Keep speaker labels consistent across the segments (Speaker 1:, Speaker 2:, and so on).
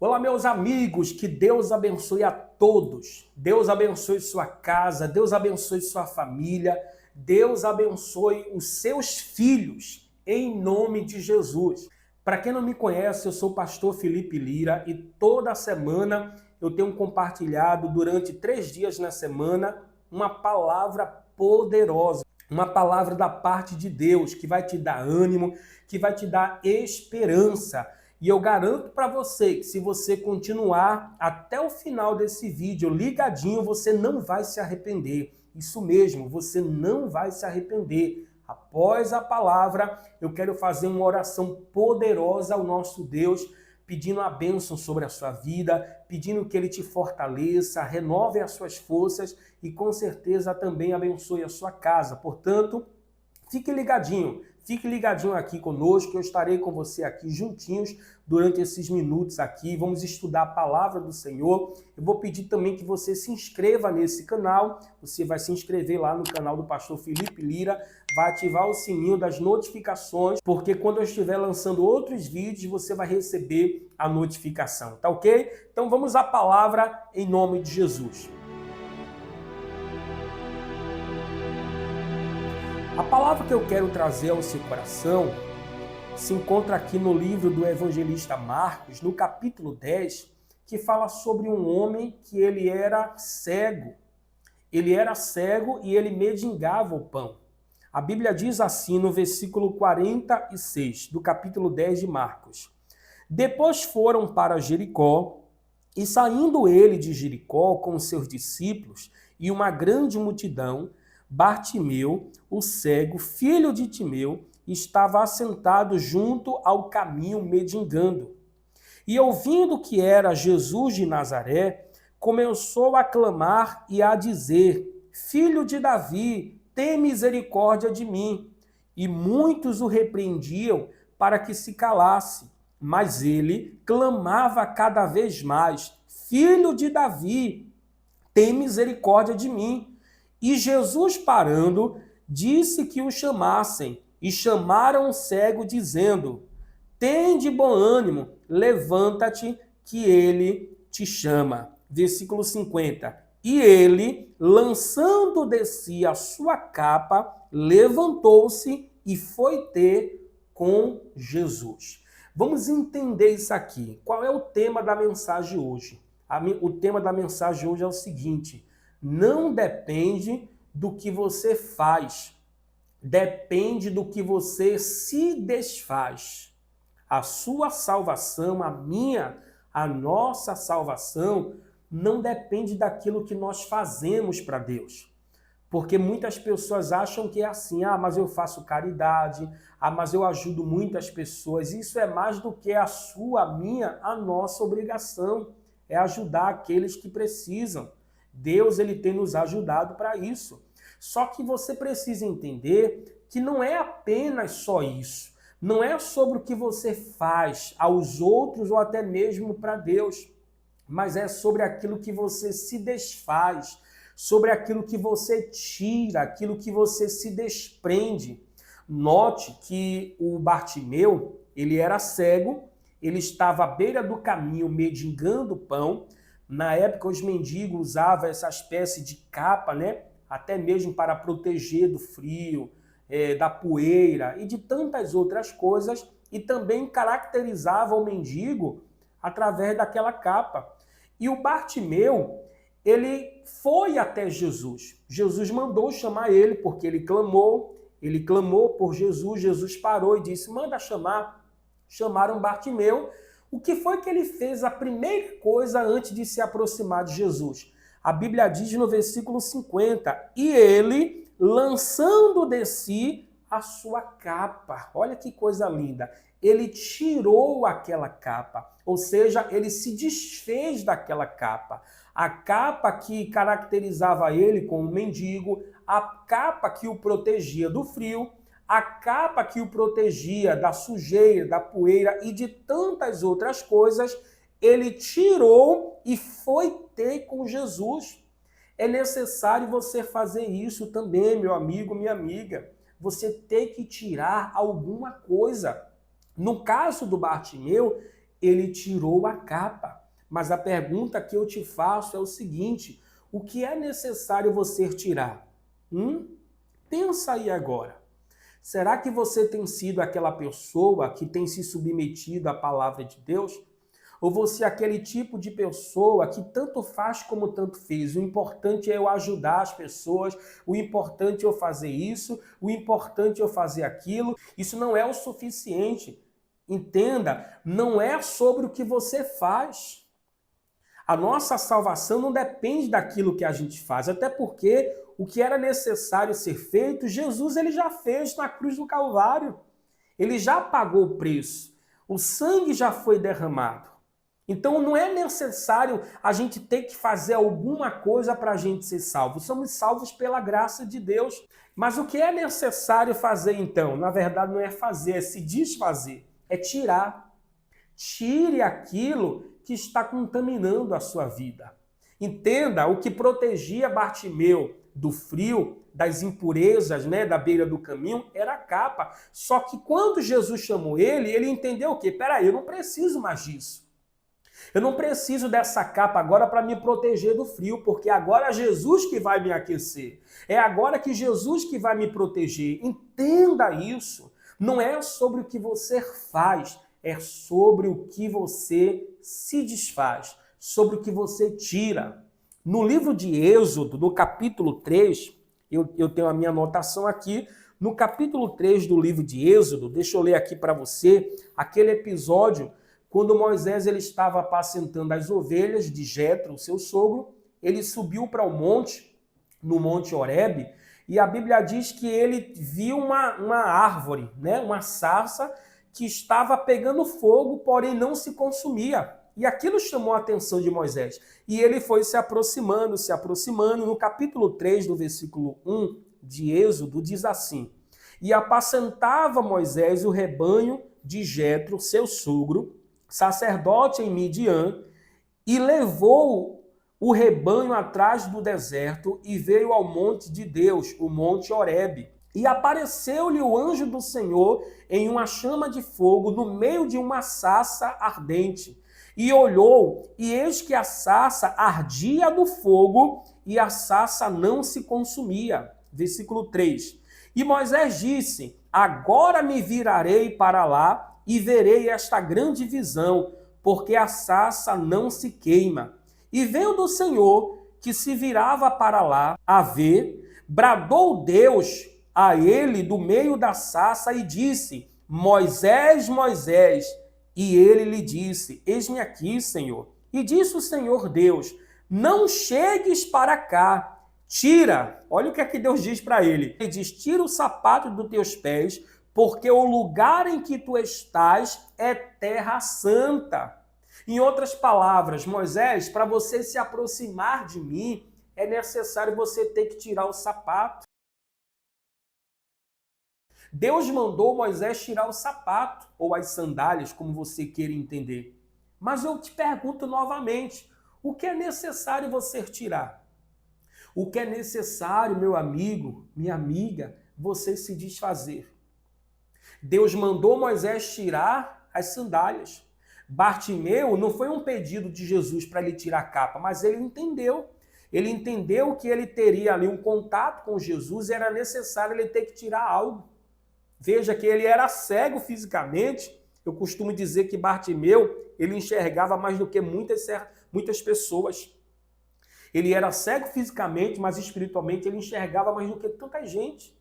Speaker 1: Olá, meus amigos, que Deus abençoe a todos. Deus abençoe sua casa, Deus abençoe sua família, Deus abençoe os seus filhos, em nome de Jesus. Para quem não me conhece, eu sou o pastor Felipe Lira e toda semana eu tenho compartilhado durante 3 dias na semana uma palavra poderosa, uma palavra da parte de Deus que vai te dar ânimo, que vai te dar esperança. E eu garanto para você que se você continuar até o final desse vídeo ligadinho, você não vai se arrepender. Isso mesmo, você não vai se arrepender. Após a palavra, eu quero fazer uma oração poderosa ao nosso Deus, pedindo a bênção sobre a sua vida, pedindo que Ele te fortaleça, renove as suas forças e com certeza também abençoe a sua casa. Portanto, fique ligadinho aqui conosco, eu estarei com você aqui juntinhos durante esses minutos aqui, vamos estudar a palavra do Senhor. Eu vou pedir também que você se inscreva nesse canal, você vai se inscrever lá no canal do pastor Felipe Lira, vai ativar o sininho das notificações, porque quando eu estiver lançando outros vídeos, você vai receber a notificação, tá ok? Então vamos à palavra em nome de Jesus. A palavra que eu quero trazer ao seu coração se encontra aqui no livro do evangelista Marcos, no capítulo 10, que fala sobre um homem que ele era cego. Ele era cego e ele mendigava o pão. A Bíblia diz assim no versículo 46 do capítulo 10 de Marcos. Depois foram para Jericó e saindo ele de Jericó com os seus discípulos e uma grande multidão, Bartimeu, o cego, filho de Timeu, estava assentado junto ao caminho mendigando. E ouvindo que era Jesus de Nazaré, começou a clamar e a dizer: Filho de Davi, tem misericórdia de mim. E muitos o repreendiam para que se calasse. Mas ele clamava cada vez mais: Filho de Davi, tem misericórdia de mim. E Jesus, parando, disse que o chamassem, e chamaram o cego, dizendo: Tende bom ânimo, levanta-te, que ele te chama. Versículo 50. E ele, lançando de si a sua capa, levantou-se e foi ter com Jesus. Vamos entender isso aqui. Qual é o tema da mensagem hoje? O tema da mensagem hoje é o seguinte: não depende do que você faz, depende do que você se desfaz. A sua salvação, a nossa salvação, não depende daquilo que nós fazemos para Deus. Porque muitas pessoas acham que é assim: mas eu faço caridade, mas eu ajudo muitas pessoas. Isso é mais do que a nossa obrigação, é ajudar aqueles que precisam. Deus ele tem nos ajudado para isso. Só que você precisa entender que não é apenas só isso. Não é sobre o que você faz aos outros ou até mesmo para Deus, mas é sobre aquilo que você se desfaz, sobre aquilo que você tira, aquilo que você se desprende. Note que o Bartimeu, ele era cego, ele estava à beira do caminho mendigando pão. Na época, os mendigos usavam essa espécie de capa, né? Até mesmo para proteger do frio, da poeira e de tantas outras coisas, e também caracterizava o mendigo através daquela capa. E o Bartimeu, ele foi até Jesus. Jesus mandou chamar ele, porque ele clamou por Jesus. Jesus parou e disse: manda chamar. Chamaram Bartimeu. O que foi que ele fez a primeira coisa antes de se aproximar de Jesus? A Bíblia diz no versículo 50, e ele, lançando de si a sua capa. Olha que coisa linda. Ele tirou aquela capa, ou seja, ele se desfez daquela capa. A capa que caracterizava ele como mendigo, a capa que o protegia do frio, a capa que o protegia da sujeira, da poeira e de tantas outras coisas, ele tirou e foi ter com Jesus. É necessário você fazer isso também, meu amigo, minha amiga. Você tem que tirar alguma coisa. No caso do Bartimeu, ele tirou a capa. Mas a pergunta que eu te faço é o seguinte: o que é necessário você tirar? Pensa aí agora. Será que você tem sido aquela pessoa que tem se submetido à palavra de Deus? Ou você é aquele tipo de pessoa que tanto faz como tanto fez? O importante é eu ajudar as pessoas, o importante é eu fazer isso, o importante é eu fazer aquilo. Isso não é o suficiente. Entenda, não é sobre o que você faz. A nossa salvação não depende daquilo que a gente faz, até porque o que era necessário ser feito, Jesus ele já fez na cruz do Calvário. Ele já pagou o preço. O sangue já foi derramado. Então não é necessário a gente ter que fazer alguma coisa para a gente ser salvo. Somos salvos pela graça de Deus. Mas o que é necessário fazer então? Na verdade não é fazer, é se desfazer. É tirar. Tire aquilo que está contaminando a sua vida. Entenda, o que protegia Bartimeu do frio, das impurezas, da beira do caminho, era a capa. Só que quando Jesus chamou ele entendeu o quê? Peraí, eu não preciso mais disso. Eu não preciso dessa capa agora para me proteger do frio, porque agora é Jesus que vai me aquecer. É agora que Jesus que vai me proteger. Entenda isso. Não é sobre o que você faz, é sobre o que você se desfaz, sobre o que você tira. No livro de Êxodo, no capítulo 3, eu tenho a minha anotação aqui, no capítulo 3 do livro de Êxodo, deixa eu ler aqui para você, aquele episódio quando Moisés ele estava apacentando as ovelhas de Jetro, seu sogro, ele subiu para o monte, no Monte Horebe, e a Bíblia diz que ele viu uma árvore, uma sarça, que estava pegando fogo, porém não se consumia. E aquilo chamou a atenção de Moisés. E ele foi se aproximando. No capítulo 3, do versículo 1 de Êxodo, diz assim: E apacentava Moisés o rebanho de Jetro, seu sogro, sacerdote em Midian, e levou o rebanho atrás do deserto e veio ao monte de Deus, o Monte Horebe. E apareceu-lhe o anjo do Senhor em uma chama de fogo no meio de uma sarça ardente. E olhou, e eis que a sarça ardia no fogo, e a sarça não se consumia. Versículo 3. E Moisés disse: Agora me virarei para lá e verei esta grande visão, porque a sarça não se queima. E vendo o Senhor que se virava para lá a ver, bradou Deus a ele do meio da sarça e disse: Moisés, Moisés. E ele lhe disse: Eis-me aqui, Senhor. E disse o Senhor Deus: Não chegues para cá, tira. Olha o que é que Deus diz para ele. Ele diz: Tira o sapato dos teus pés, porque o lugar em que tu estás é terra santa. Em outras palavras, Moisés, para você se aproximar de mim, é necessário você ter que tirar o sapato. Deus mandou Moisés tirar o sapato, ou as sandálias, como você queira entender. Mas eu te pergunto novamente, o que é necessário você tirar? O que é necessário, meu amigo, minha amiga, você se desfazer? Deus mandou Moisés tirar as sandálias. Bartimeu não foi um pedido de Jesus para ele tirar a capa, mas ele entendeu. Ele entendeu que ele teria ali um contato com Jesus e era necessário ele ter que tirar algo. Veja que ele era cego fisicamente. Eu costumo dizer que Bartimeu, ele enxergava mais do que muitas pessoas. Ele era cego fisicamente, mas espiritualmente ele enxergava mais do que tanta gente.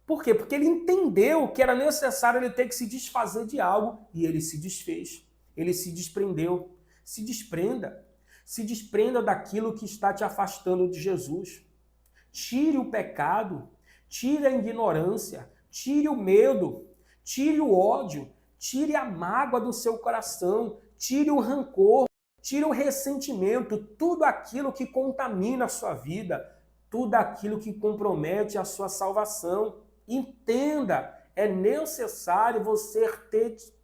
Speaker 1: Por quê? Porque ele entendeu que era necessário ele ter que se desfazer de algo e ele se desfez. Ele se desprendeu. Se desprenda. Se desprenda daquilo que está te afastando de Jesus. Tire o pecado, tire a ignorância, tire o medo, tire o ódio, tire a mágoa do seu coração, tire o rancor, tire o ressentimento, tudo aquilo que contamina a sua vida, tudo aquilo que compromete a sua salvação. Entenda, é necessário você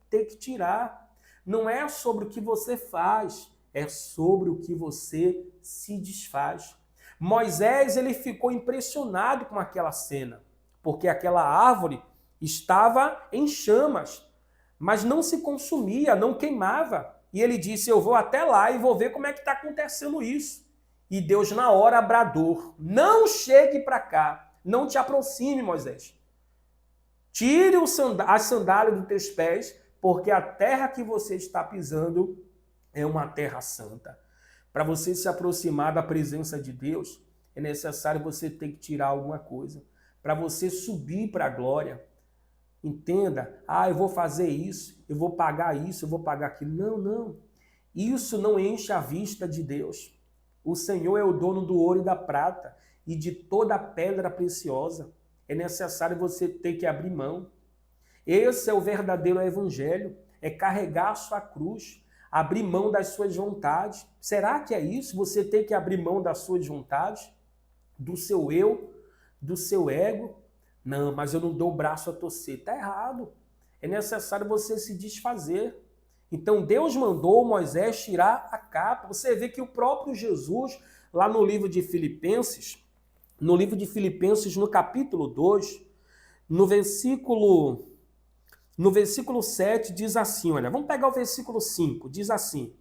Speaker 1: ter que tirar. Não é sobre o que você faz, é sobre o que você se desfaz. Moisés, ele ficou impressionado com aquela cena, porque aquela árvore estava em chamas, mas não se consumia, não queimava. e ele disse, eu vou até lá e vou ver como é que está acontecendo isso. E Deus na hora bradou, não chegue para cá, não te aproxime, Moisés. Tire as sandálias dos teus pés, porque a terra que você está pisando é uma terra santa. Para você se aproximar da presença de Deus, é necessário você ter que tirar alguma coisa. Para você subir para a glória, entenda, eu vou fazer isso, eu vou pagar isso, eu vou pagar aquilo. Não, não. Isso não enche a vista de Deus. O Senhor é o dono do ouro e da prata e de toda a pedra preciosa. É necessário você ter que abrir mão. Esse é o verdadeiro evangelho, é carregar a sua cruz, abrir mão das suas vontades. Será que é isso? Você tem que abrir mão das suas vontades? Do seu eu? Do seu ego? Não, mas eu não dou o braço a torcer. Está errado. É necessário você se desfazer. Então Deus mandou Moisés tirar a capa. Você vê que o próprio Jesus, lá no livro de Filipenses, no capítulo 2, no versículo 7, diz assim, olha, vamos pegar o versículo 5, diz assim,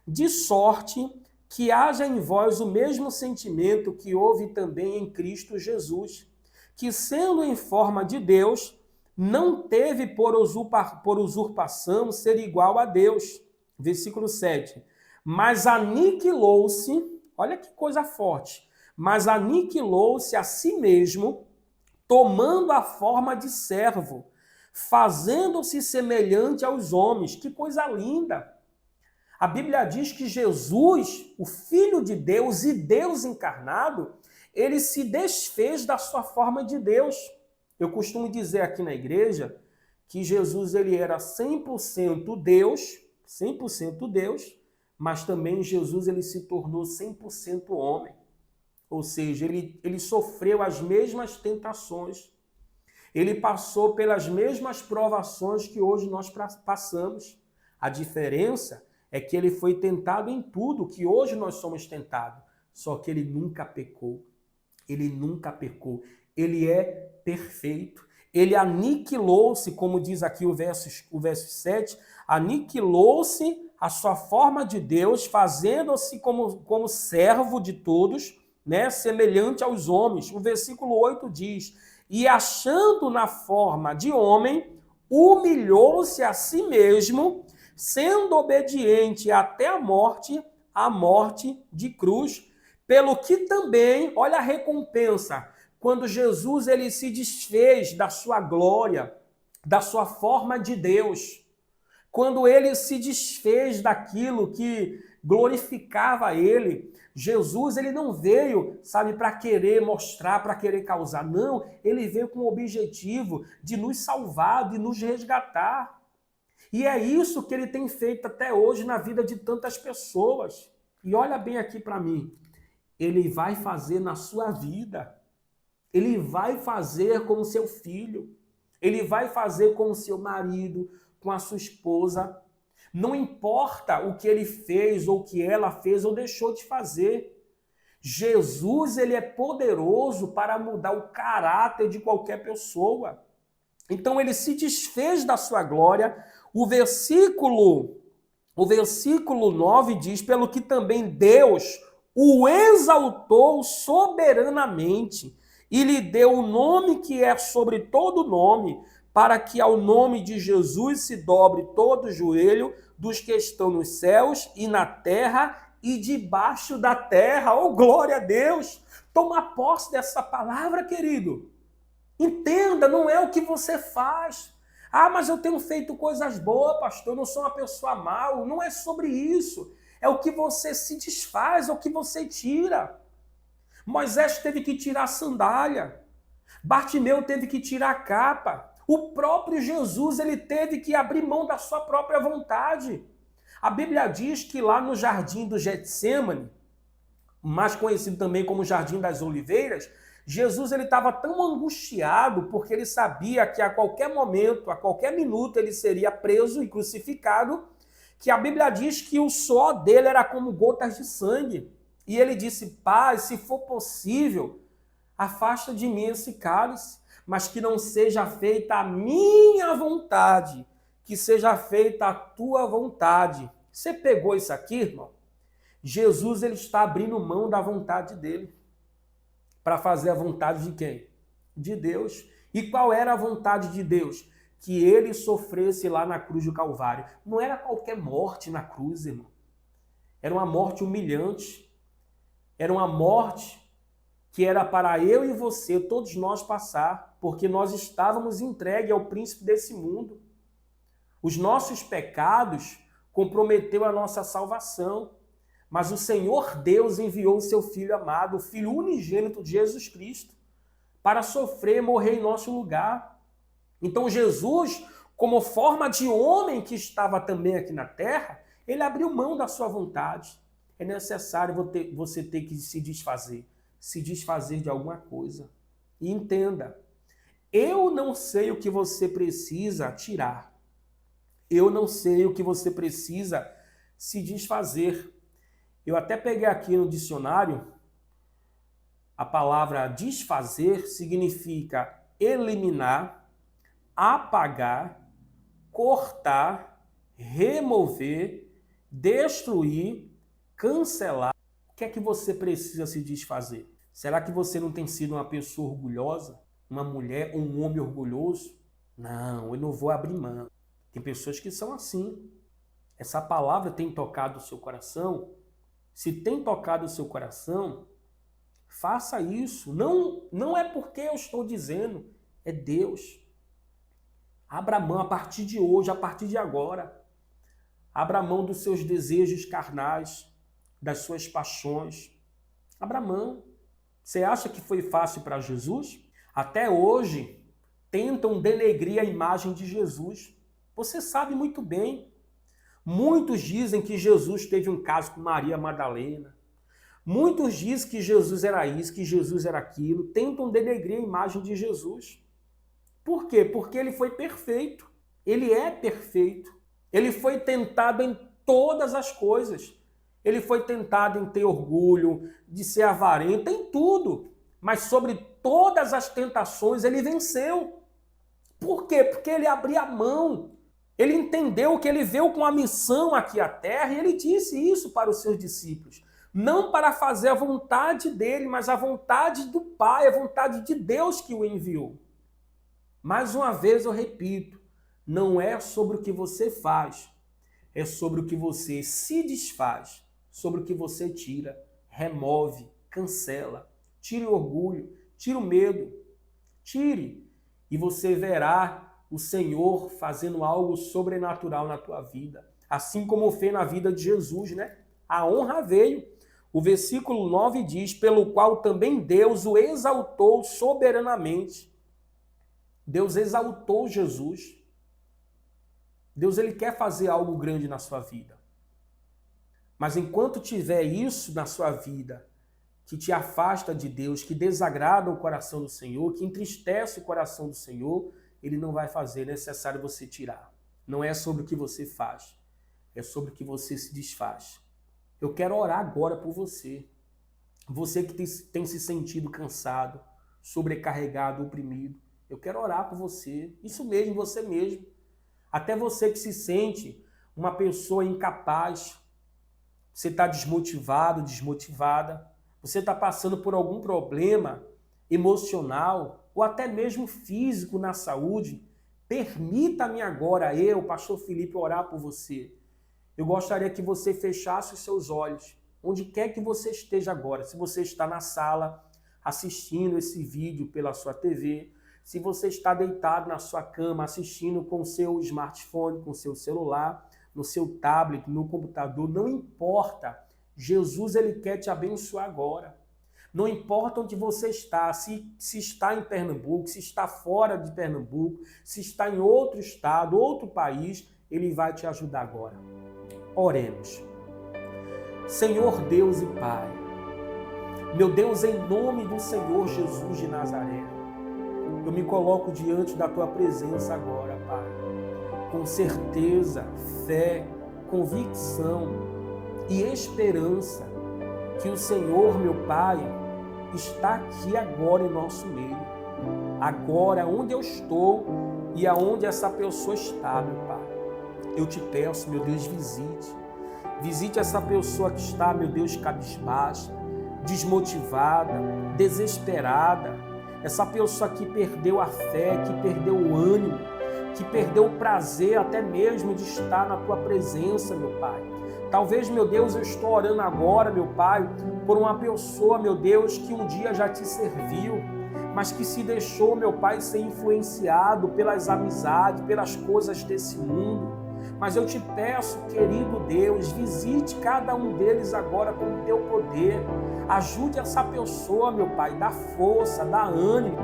Speaker 1: de sorte que haja em vós o mesmo sentimento que houve também em Cristo Jesus, que sendo em forma de Deus, não teve por usurpação ser igual a Deus. Versículo 7. Mas aniquilou-se, olha que coisa forte, mas aniquilou-se a si mesmo, tomando a forma de servo, fazendo-se semelhante aos homens. Que coisa linda! A Bíblia diz que Jesus, o Filho de Deus e Deus encarnado, ele se desfez da sua forma de Deus. Eu costumo dizer aqui na igreja que Jesus ele era 100% Deus, mas também Jesus ele se tornou 100% homem. Ou seja, ele sofreu as mesmas tentações, ele passou pelas mesmas provações que hoje nós passamos. A diferença é que ele foi tentado em tudo que hoje nós somos tentados, só que ele nunca pecou. Ele nunca pecou. Ele é perfeito. Ele aniquilou-se, como diz aqui o verso 7, aniquilou-se a sua forma de Deus, fazendo-se como servo de todos, né, semelhante aos homens. O versículo 8 diz, e achando na forma de homem, humilhou-se a si mesmo, sendo obediente até a morte de cruz, pelo que também, olha a recompensa, quando Jesus ele se desfez da sua glória, da sua forma de Deus, quando ele se desfez daquilo que glorificava ele, Jesus ele não veio, sabe, para querer mostrar, para querer causar, não, ele veio com o objetivo de nos salvar, de nos resgatar. E é isso que ele tem feito até hoje na vida de tantas pessoas. E olha bem aqui para mim, ele vai fazer na sua vida. Ele vai fazer com o seu filho. Ele vai fazer com o seu marido, com a sua esposa. Não importa o que ele fez ou o que ela fez ou deixou de fazer. Jesus, ele é poderoso para mudar o caráter de qualquer pessoa. Então ele se desfez da sua glória. O versículo 9 diz, pelo que também Deus o exaltou soberanamente e lhe deu o nome que é sobre todo nome, para que ao nome de Jesus se dobre todo o joelho dos que estão nos céus e na terra e debaixo da terra. Oh, glória a Deus! Toma posse dessa palavra, querido. Entenda, não é o que você faz. Mas eu tenho feito coisas boas, pastor, eu não sou uma pessoa mal. Não é sobre isso. É o que você se desfaz, é o que você tira. Moisés teve que tirar a sandália. Bartimeu teve que tirar a capa. O próprio Jesus ele teve que abrir mão da sua própria vontade. A Bíblia diz que lá no jardim do Getsêmani, mais conhecido também como Jardim das Oliveiras, Jesus ele estava tão angustiado porque ele sabia que a qualquer momento, a qualquer minuto ele seria preso e crucificado, que a Bíblia diz que o suor dele era como gotas de sangue. E ele disse, Pai, se for possível, afasta de mim esse cálice, mas que não seja feita a minha vontade, que seja feita a tua vontade. Você pegou isso aqui, irmão? Jesus ele está abrindo mão da vontade dele para fazer a vontade de quem? De Deus. E qual era a vontade de Deus? Que ele sofresse lá na cruz do Calvário. Não era qualquer morte na cruz, irmão. Era uma morte humilhante. Era uma morte que era para eu e você, todos nós passar, porque nós estávamos entregues ao príncipe desse mundo. Os nossos pecados comprometeu a nossa salvação. Mas o Senhor Deus enviou o seu Filho amado, o Filho unigênito de Jesus Cristo, para sofrer e morrer em nosso lugar. Então Jesus, como forma de homem que estava também aqui na terra, ele abriu mão da sua vontade. É necessário você ter que se desfazer de alguma coisa. E entenda, eu não sei o que você precisa tirar. Eu não sei o que você precisa se desfazer. Eu até peguei aqui no dicionário, a palavra desfazer significa eliminar, apagar, cortar, remover, destruir, cancelar. O que é que você precisa se desfazer? Será que você não tem sido uma pessoa orgulhosa? Uma mulher ou um homem orgulhoso? Não, eu não vou abrir mão. Tem pessoas que são assim. Essa palavra tem tocado o seu coração? Se tem tocado o seu coração, faça isso. Não é porque eu estou dizendo, é Deus. Abra mão a partir de hoje, a partir de agora. Abra mão dos seus desejos carnais, das suas paixões. Abra mão. Você acha que foi fácil para Jesus? Até hoje, tentam denegrir a imagem de Jesus. Você sabe muito bem. Muitos dizem que Jesus teve um caso com Maria Madalena. Muitos dizem que Jesus era isso, que Jesus era aquilo. Tentam denegrir a imagem de Jesus. Por quê? Porque ele foi perfeito. Ele é perfeito. Ele foi tentado em todas as coisas. Ele foi tentado em ter orgulho, de ser avarento, em tudo. Mas sobre todas as tentações ele venceu. Por quê? Porque ele abria a mão. Ele entendeu que ele veio com a missão aqui à terra e ele disse isso para os seus discípulos. Não para fazer a vontade dele, mas a vontade do Pai, a vontade de Deus que o enviou. Mais uma vez eu repito, não é sobre o que você faz, é sobre o que você se desfaz, sobre o que você tira, remove, cancela, tire o orgulho, tire o medo, tire e você verá o Senhor fazendo algo sobrenatural na tua vida. Assim como fez na vida de Jesus, né? A honra veio. O versículo 9 diz, pelo qual também Deus o exaltou soberanamente. Deus exaltou Jesus. Deus ele quer fazer algo grande na sua vida. Mas enquanto tiver isso na sua vida, que te afasta de Deus, que desagrada o coração do Senhor, que entristece o coração do Senhor, ele não vai fazer, é necessário você tirar. Não é sobre o que você faz, é sobre o que você se desfaz. Eu quero orar agora por você. Você que tem se sentido cansado, sobrecarregado, oprimido. Eu quero orar por você. Isso mesmo, você mesmo. Até você que se sente uma pessoa incapaz. Você está desmotivado, desmotivada. Você está passando por algum problema emocional ou até mesmo físico na saúde, permita-me agora, eu, pastor Felipe, orar por você. Eu gostaria que você fechasse os seus olhos, onde quer que você esteja agora. Se você está na sala, assistindo esse vídeo pela sua TV, se você está deitado na sua cama, assistindo com o seu smartphone, com o seu celular, no seu tablet, no computador, não importa. Jesus, ele quer te abençoar agora. Não importa onde você está, se está em Pernambuco, se está fora de Pernambuco, se está em outro estado, outro país, ele vai te ajudar agora. Oremos. Senhor Deus e Pai, meu Deus, em nome do Senhor Jesus de Nazaré, eu me coloco diante da Tua presença agora, Pai, com certeza, fé, convicção e esperança que o Senhor, meu Pai, está aqui agora em nosso meio. Agora, onde eu estou e aonde essa pessoa está, meu Pai. Eu te peço, meu Deus, visite. Visite essa pessoa que está, meu Deus, cabisbaixa, desmotivada, desesperada. Essa pessoa que perdeu a fé, que perdeu o ânimo, que perdeu o prazer até mesmo de estar na tua presença, meu Pai. Talvez, meu Deus, eu estou orando agora, meu Pai, por uma pessoa, meu Deus, que um dia já te serviu, mas que se deixou, meu Pai, ser influenciado pelas amizades, pelas coisas desse mundo. Mas eu te peço, querido Deus, visite cada um deles agora com o teu poder. Ajude essa pessoa, meu Pai, dá força, dá ânimo.